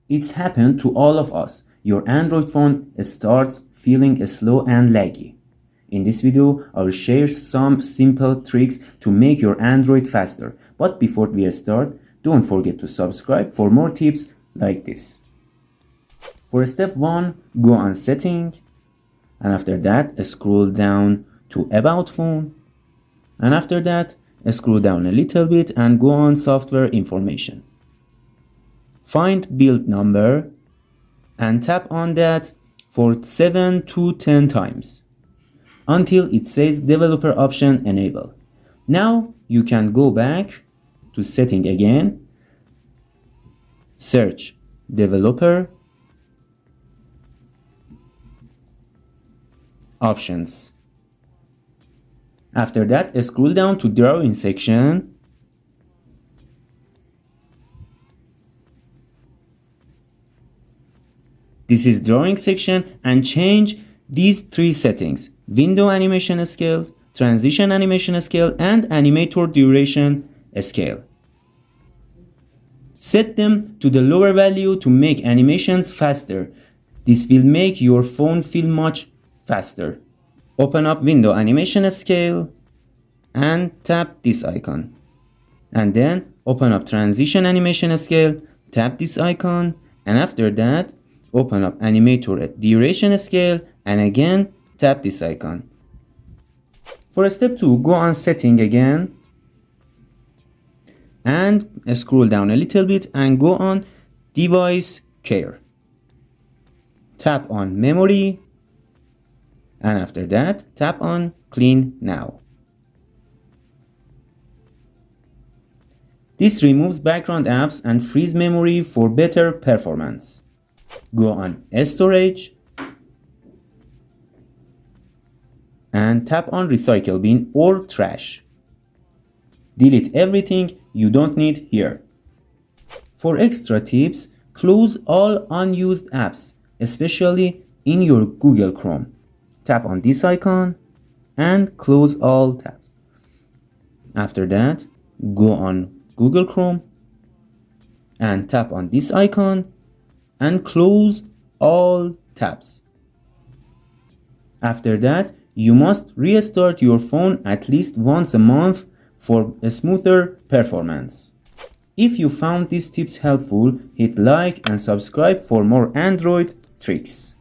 It's happened to all of us. Your Android phone starts feeling slow and laggy. In this video, I will share some simple tricks to make your Android faster. But before we start, don't forget to subscribe for more tips like this. For step 1, go on Setting, and after that, scroll down to About Phone, and after that, scroll down a little bit and go on Software Information. Find Build Number and tap on that for 7 to 10 times until it says Developer Option Enable. Now you can go back to Setting again, search Developer Options. After that, scroll down to Drawing section This is Drawing section, and change these 3 settings: Window Animation Scale, Transition Animation Scale, and Animator Duration Scale. Set them to the lower value to make animations faster. This will make your phone feel much faster. Open up Window Animation Scale and tap this icon. And then open up Transition Animation Scale, tap this icon, and after that, open up Animator Duration Scale and again tap this icon. For step 2, go on Setting again and scroll down a little bit and go on Device Care. Tap on Memory and after that tap on Clean Now. This removes background apps and frees memory for better performance. Go on Storage and tap on Recycle Bin or Trash. Delete everything you don't need here. For extra tips, close all unused apps, especially in your Google Chrome. Tap on this icon and close all tabs. After that, go on Google Chrome and tap on this icon and close all tabs. After that, you must restart your phone at least once a month for a smoother performance. If you found these tips helpful, hit like and subscribe for more Android tricks.